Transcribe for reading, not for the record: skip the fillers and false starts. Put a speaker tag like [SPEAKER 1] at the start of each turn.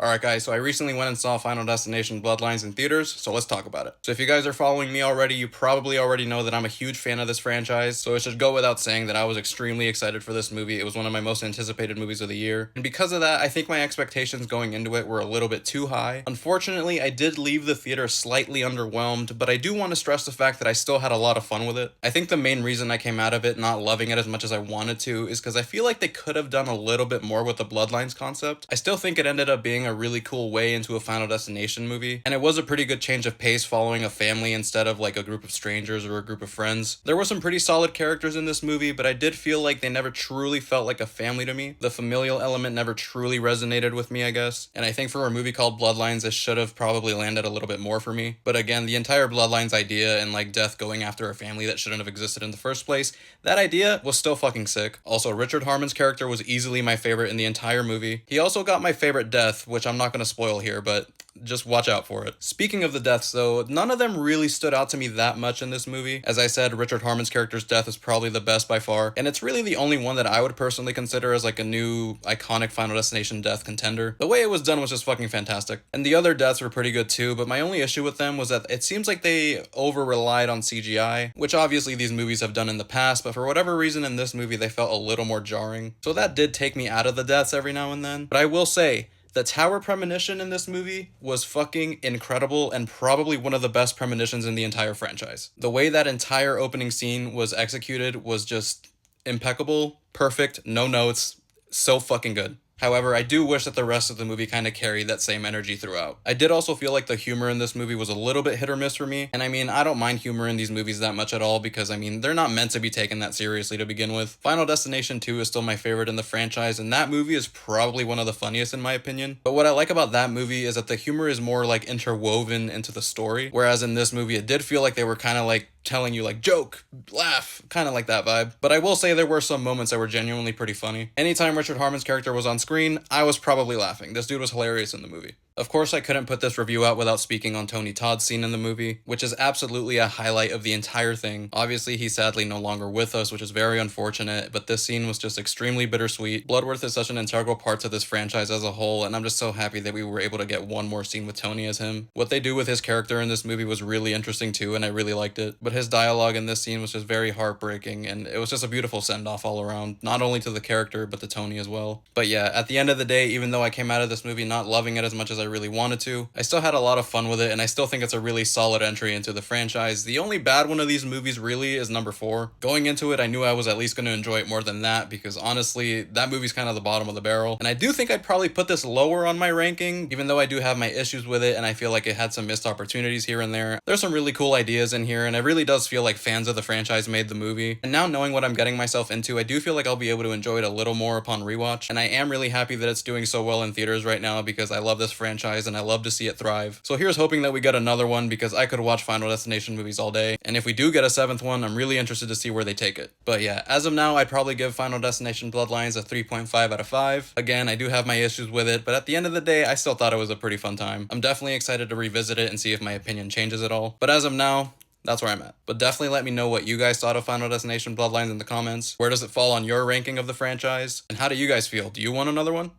[SPEAKER 1] Alright guys, so I recently went and saw Final Destination Bloodlines in theaters, so let's talk about it. So if you guys are following me already, you probably already know that I'm a huge fan of this franchise, so it should go without saying that I was extremely excited for this movie. It was one of my most anticipated movies of the year, and because of that, I think my expectations going into it were a little bit too high. Unfortunately, I did leave the theater slightly underwhelmed, but I do want to stress the fact that I still had a lot of fun with it. I think the main reason I came out of it not loving it as much as I wanted to is because I feel like they could have done a little bit more with the Bloodlines concept. I still think it ended up being a really cool way into a Final Destination movie, and it was a pretty good change of pace following a family instead of like a group of strangers or a group of friends. There were some pretty solid characters in this movie, but I did feel like they never truly felt like a family to me. The familial element never truly resonated with me, I guess, and I think for a movie called Bloodlines, it should have probably landed a little bit more for me. But again, the entire Bloodlines idea and like Death going after a family that shouldn't have existed in the first place, that idea was still fucking sick. Also, Richard Harmon's character was easily my favorite in the entire movie. He also got my favorite death, which I'm not going to spoil here, but just watch out for it. Speaking of the deaths though, none of them really stood out to me that much in this movie. As I said, Richard Harmon's character's death is probably the best by far, and it's really the only one that I would personally consider as like a new iconic Final Destination death contender. The way it was done was just fucking fantastic. And the other deaths were pretty good too, but my only issue with them was that it seems like they over-relied on CGI, which obviously these movies have done in the past, but for whatever reason in this movie they felt a little more jarring. So that did take me out of the deaths every now and then. But I will say, the tower premonition in this movie was fucking incredible and probably one of the best premonitions in the entire franchise. The way that entire opening scene was executed was just impeccable, perfect, no notes, so fucking good. However, I do wish that the rest of the movie kind of carried that same energy throughout. I did also feel like the humor in this movie was a little bit hit or miss for me, and I mean, I don't mind humor in these movies that much at all because, I mean, they're not meant to be taken that seriously to begin with. Final Destination 2 is still my favorite in the franchise, and that movie is probably one of the funniest in my opinion. But what I like about that movie is that the humor is more like interwoven into the story, whereas in this movie it did feel like they were kind of like telling you like joke, laugh, kind of like that vibe. But I will say there were some moments that were genuinely pretty funny. Anytime Richard Harmon's character was on screen, I was probably laughing. This dude was hilarious in the movie. Of course, I couldn't put this review out without speaking on Tony Todd's scene in the movie, which is absolutely a highlight of the entire thing. Obviously, he's sadly no longer with us, which is very unfortunate, but this scene was just extremely bittersweet. Bloodworth is such an integral part to this franchise as a whole, and I'm just so happy that we were able to get one more scene with Tony as him. What they do with his character in this movie was really interesting too, and I really liked it. But his dialogue in this scene was just very heartbreaking, and it was just a beautiful send-off all around, not only to the character, but to Tony as well. But yeah, at the end of the day, even though I came out of this movie not loving it as much as I really wanted to, I still had a lot of fun with it, and I still think it's a really solid entry into the franchise. The only bad one of these movies really is number 4. Going into it, I knew I was at least going to enjoy it more than that, because honestly, that movie's kind of the bottom of the barrel. And I do think I'd probably put this lower on my ranking, even though I do have my issues with it, and I feel like it had some missed opportunities here and there. There's some really cool ideas in here, and it really does feel like fans of the franchise made the movie. And now knowing what I'm getting myself into, I do feel like I'll be able to enjoy it a little more upon rewatch, and I am really happy that it's doing so well in theaters right now because I love this franchise and I love to see it thrive. So here's hoping that we get another one because I could watch Final Destination movies all day, and if we do get a 7th one, I'm really interested to see where they take it. But yeah, as of now, I'd probably give Final Destination Bloodlines a 3.5 out of 5. Again, I do have my issues with it, but at the end of the day, I still thought it was a pretty fun time. I'm definitely excited to revisit it and see if my opinion changes at all. But as of now, that's where I'm at. But definitely let me know what you guys thought of Final Destination Bloodlines in the comments. Where does it fall on your ranking of the franchise? And how do you guys feel? Do you want another one?